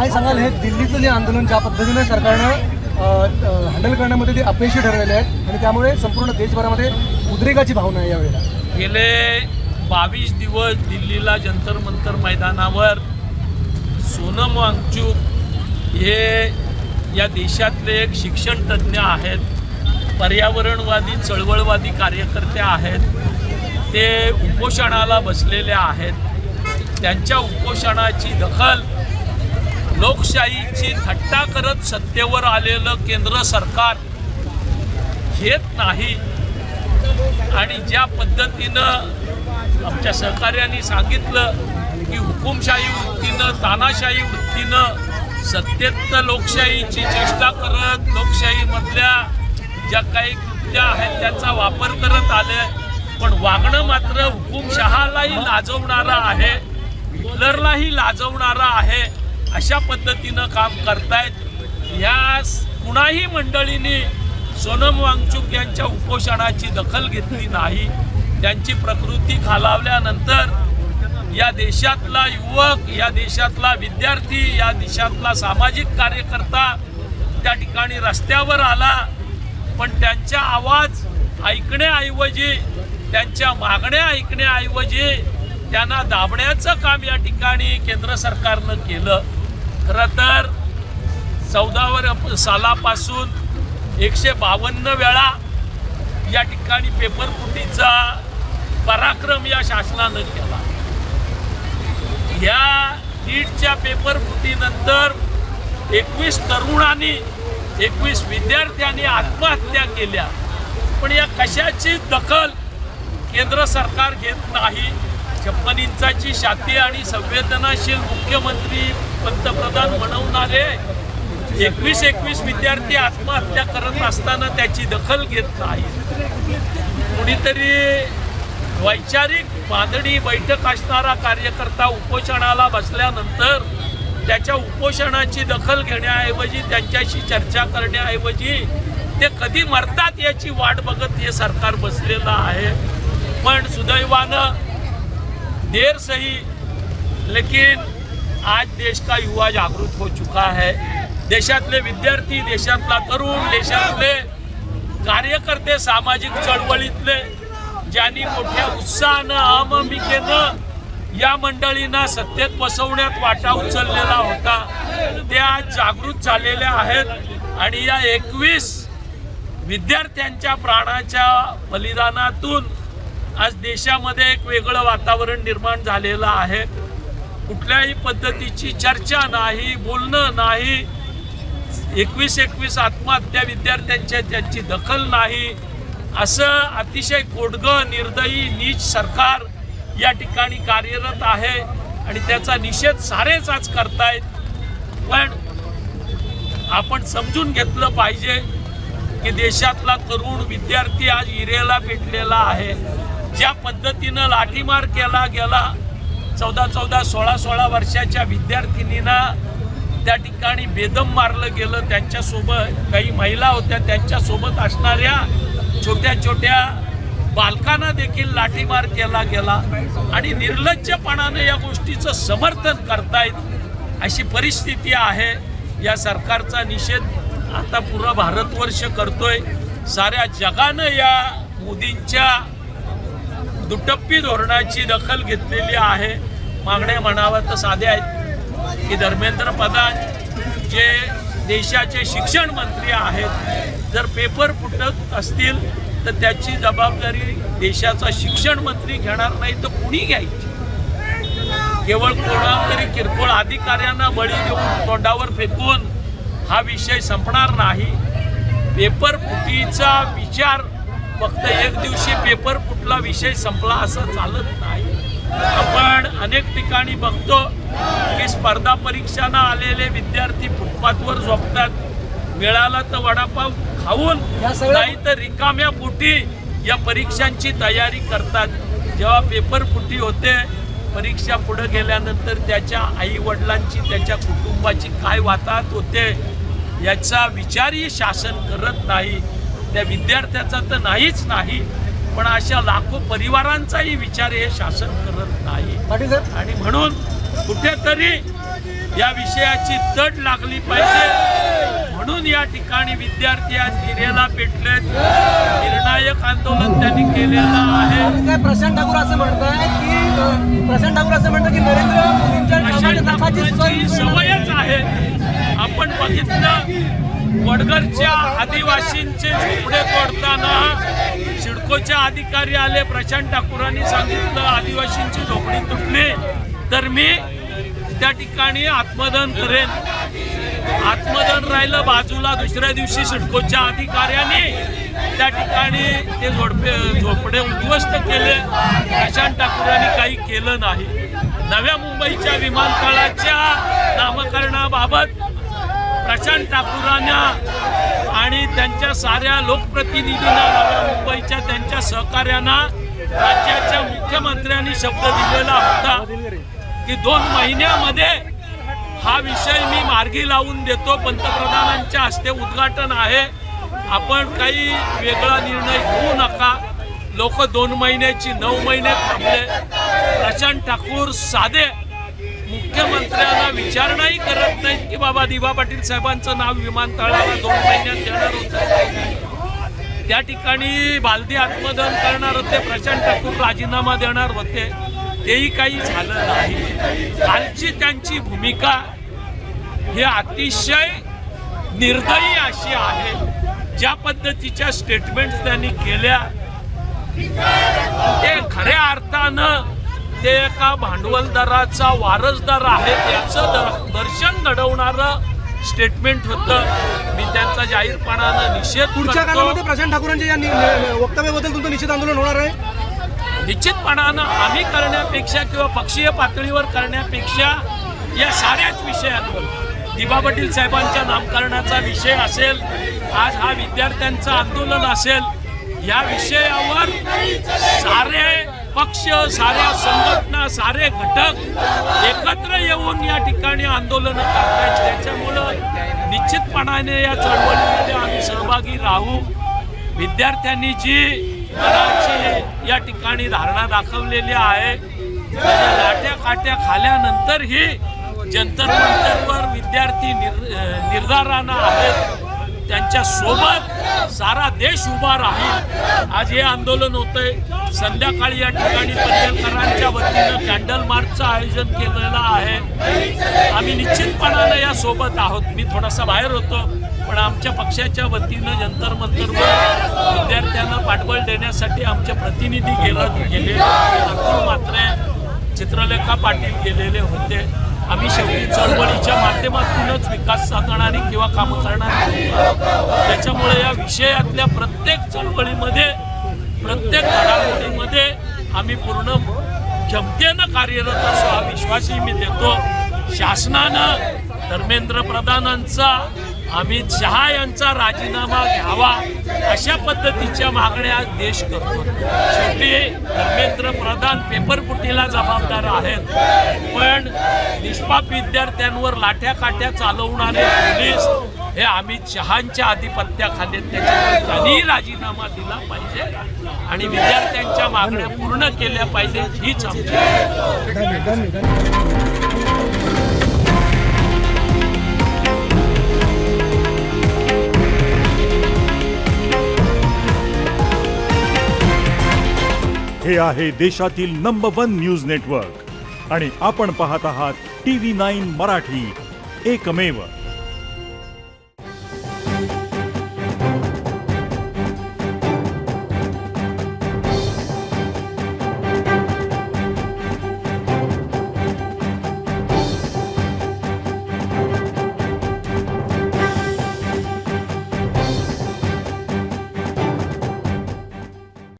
काय सांगाल, हे दिल्लीचं जे आंदोलन ज्या पद्धतीने सरकारनं हँडल करण्यामध्ये ते अपयशी ठरलेले आहेत आणि त्यामुळे संपूर्ण देशभरामध्ये उद्रेकाची भावना आहे यावेळेला. गेले 22 दिवस दिल्लीला जंतर मंतर मैदानावर सोनम वांगचुक हे या देशातले एक शिक्षण तज्ज्ञ आहेत, पर्यावरणवादी चळवळवादी कार्यकर्ते आहेत. ते उपोषणाला बसलेले आहेत. त्यांच्या उपोषणाची दखल लोकशाहीची थट्टा करत सत्तेवर आलेलं केंद्र सरकार घेत नाही. आणि ज्या पद्धतीनं आमच्या सहकार्यांनी सांगितलं की हुकुमशाही वृत्तीनं तानाशाही वृत्तीनं सत्तेत लोकशाहीची चेष्टा करत लोकशाहीमधल्या ज्या काही कृत्या आहेत त्याचा वापर करत आले, पण वागणं मात्र हुकुमशहालाही लाजवणारं आहे, हिटलरलाही लाजवणारं आहे. अशा पद्धतीनं काम करतायत. या कुणाही मंडळींनी सोनम वांगचुक यांच्या उपोषणाची दखल घेतली नाही. त्यांची प्रकृती खालावल्यानंतर या देशातला युवक, या देशातला विद्यार्थी, या देशातला सामाजिक कार्यकर्ता त्या ठिकाणी रस्त्यावर आला. पण त्यांचा आवाज ऐकण्याऐवजी, त्यांच्या मागण्या ऐकण्याऐवजी त्यांना दाबण्याचं काम या ठिकाणी केंद्र सरकारनं केलं. खरं तर 14 सालापासून 152 वेळा या ठिकाणी पेपरफुटीचा पराक्रम या शासनानं केला. या नीटच्या पेपरफुटीनंतर 21 तरुणांनी, 21 विद्यार्थ्यांनी आत्महत्या केल्या. पण या कशाची दखल केंद्र सरकार घेत नाही. 56 इंचाची छाती आणि संवेदनाशील मुख्यमंत्री, पंतप्रधान म्हणवणारे 21 विद्यार्थी आत्महत्या करत असताना त्याची दखल घेत नाही. कुणीतरी वैचारिक बांधणी बैठक असणारा कार्यकर्ता उपोषणाला बसल्यानंतर त्याच्या उपोषणाची दखल घेण्याऐवजी, त्यांच्याशी चर्चा करण्याऐवजी ते कधी मरतात याची वाट बघत हे सरकार बसलेलं आहे. पण सुदैवानं देर सही लेकिन आज देश का युवा जागृत हो चुका है. देशातले विद्यार्थी, देशातला तरुण, देशातले कार्यकर्ते, सामाजिक चळवळीतले ज्यांनी मोठ्या उत्साहानं अहममिकेनं या मंडळींना सत्तेत बसवण्यात वाटा उचललेला होता, ते आज जागृत झालेले आहेत. आणि या 21 विद्यार्थ्यांच्या प्राणाच्या बलिदानातून आज देशामध्ये एक वेगळं वातावरण निर्माण झालेलं आहे. कुठल्याही पद्धतीची चर्चा नाही, बोलणं नाही. 21 आत्महत्या विद्यार्थ्यांच्या त्यांची दखल नाही. असं अतिशय कोडगं, निर्दयी, नीच सरकार या ठिकाणी कार्यरत आहे आणि त्याचा निषेध सारेच आज करतायत. पण आपण समजून घेतलं पाहिजे की देशातला तरुण विद्यार्थी आज इरेला पेटलेला आहे. ज्या पद्धतीनं लाठीमार केला गेला, 14, 16 वर्षाच्या विद्यार्थिनींना त्या ठिकाणी बेदम मारलं गेलं. त्यांच्यासोबत काही महिला होत्या, त्यांच्यासोबत असणाऱ्या छोट्या बालकांना देखील लाठीमार केला गेला आणि निर्लज्जपणानं या गोष्टीचं समर्थन करतायत. अशी परिस्थिती आहे. या सरकारचा निषेध आता पुरा भारतवर्ष करतोय. साऱ्या जगानं या मोदींच्या दुटप्पी धोरणाची दखल घेतलेली आहे. मागण्या म्हणाव्या तर साध्या आहेत की धर्मेंद्र प्रधान जे देशाचे शिक्षण मंत्री आहेत, जर पेपर फुटत असतील तर त्याची जबाबदारी देशाचा शिक्षण मंत्री घेणार नाही तर कुणी घ्यायची? केवळ कोणातरी किरकोळ अधिकाऱ्यांना बळी देऊन तोंडावर फेकून हा विषय संपणार नाही. पेपर फुटीचा विचार फक्त एक दिवशी पेपर फुटला विषय संपला असं चालत नाही. आपण अनेक ठिकाणी बघतो की स्पर्धा परीक्षांना आलेले विद्यार्थी फुटपाथवर झोपतात. मिळाला तर वडापाव खाऊन, नाही तर रिकाम्या पोटी या परीक्षांची तयारी करतात. जेव्हा पेपर फुटी होते, परीक्षा पुढे गेल्यानंतर त्याच्या आई वडिलांची, त्याच्या कुटुंबाची काय वाताहत होते याचा विचारही शासन करत नाही. त्या विद्यार्थ्याचा तर नाहीच नाही, पण अशा लाखो परिवारांचाही विचार हे शासन करत नाही. आणि म्हणून कुठेतरी या विषयाची तड लागली पाहिजे म्हणून या ठिकाणी विद्यार्थी आज गिरेला पेटलेत. निर्णायक आंदोलन त्यांनी केलेलं आहे. काय प्रशांत ठाकूर असं म्हणतात की नरेंद्र मोदींच्या कामाच्या नाकाची ही सवयच आहे. आपण बघितलं वडगरच्या आदिवासींचे झोपडे तोडताना सिडकोच्या अधिकारी आले. प्रशांत ठाकूरांनी सांगितलं आदिवासींची झोपडी तुटली तर मी त्या ठिकाणी आत्मदहन करेन. आत्मदहन राहिलं बाजूला. दुसऱ्या दिवशी सिडकोच्या अधिकाऱ्यांनी त्या ठिकाणी ते झोपडे उद्ध्वस्त केले. प्रशांत ठाकूरांनी काही केलं नाही. नव्या मुंबईच्या विमानतळाच्या नामकरणाबाबत प्रशांत ठाकूरांना आणि त्यांच्या साऱ्या लोकप्रतिनिधींना, नव्या मुंबईच्या त्यांच्या सहकार्यांना राज्याच्या मुख्यमंत्र्यांनी शब्द दिलेला होता की 2 महिन्यामध्ये हा विषय मी मार्गी लावून देतो. पंतप्रधानांच्या हस्ते उद्घाटन आहे. आपण काही वेगळा निर्णय घेऊ नका. लोक 2 महिन्याची 9 महिने थांबले. प्रशांत ठाकूर साधे मुख्यमंत्र्यांना विचारणाही करत नाहीत की बाबा दिबा पाटील साहेबांचं नाव विमानतळाला 2 महिन्यात देणार होतं. त्या ठिकाणी बालदी आत्मदहन करणार होते. प्रशांत ठाकूर राजीनामा देणार होते. तेही काही झालं नाही. कालची त्यांची भूमिका ही अतिशय निर्दयी अशी आहे. ज्या पद्धतीच्या स्टेटमेंट्स त्यांनी केल्या ते खऱ्या अर्थानं ते एका भांडवलदाराचा वारसदार आहे याचं दर्शन घडवणारं स्टेटमेंट होतं. मी त्यांचा जाहीरपणानं निषेध पुढच्या करतो. काळामध्ये प्रशांत ठाकूरांच्या या वक्तव्याबद्दल तुमचं निश्चित आंदोलन होणार आहे. निश्चितपणानं आम्ही करण्यापेक्षा किंवा पक्षीय पातळीवर करण्यापेक्षा या साऱ्याच विषयांवर दिबा पाटील साहेबांच्या नामकरणाचा विषय असेल, आज हा विद्यार्थ्यांचं आंदोलन असेल, या विषयावर सारे पक्ष, साऱ्या संघटना, सारे घटक एकत्र येऊन या ठिकाणी आंदोलन करतात. त्याच्यामुळं निश्चितपणाने या चळवळीमध्ये आम्ही सहभागी राहू. विद्यार्थ्यांनी जी मनाची या ठिकाणी धारणा दाखवलेली आहे, लाट्या काट्या खाल्यानंतरही जंतर मंतरवर विद्यार्थी निर्धारानं आहेत. त्यांच्या सोबत सारा देश उभा राहील. आज हे आंदोलन होतंय. संध्याकाळी या ठिकाणी पदवीधरांच्या वतीनं कॅन्डल मार्चचं आयोजन केलेलं आहे. आम्ही निश्चितपणानं या सोबत आहोत. मी थोडासा बाहेर होतो पण आमच्या पक्षाच्या वतीनं जंतर मंतरवर विद्यार्थ्यांना पाठबळ देण्यासाठी आमचे प्रतिनिधी गेलेले अतुल म्हात्रे, चित्रलेखा पाटील गेलेले होते. आम्ही शेवटी चळवळीच्या माध्यमातूनच विकास साधणारी किंवा कामं करणारी. त्याच्यामुळे या विषयातल्या प्रत्येक चळवळीमध्ये, प्रत्येक घडामोडीमध्ये आम्ही पूर्ण क्षमतेनं कार्यरत असू हा विश्वासही मी देतो. शासनानं धर्मेंद्र प्रधानांचा, अमित शहा यांचा राजीनामा घ्यावा अशा पद्धतीच्या मागण्या देश करतो. शेवटी धर्मेंद्र प्रधान पेपरफुटीला जबाबदार आहेत, पण निष्पाप विद्यार्थ्यांवर लाठ्या काठ्या चालवणारे पोलीस हे अमित शहांच्या आधिपत्याखाली. त्याच्यामुळे त्यांनी राजीनामा दिला पाहिजे आणि विद्यार्थ्यांच्या मागण्या पूर्ण केल्या पाहिजेत हीच आमची. हे आहे देशातील नंबर 1 न्यूज नेटवर्क आणि आपण पाहत आहात TV9 मराठी, एकमेव.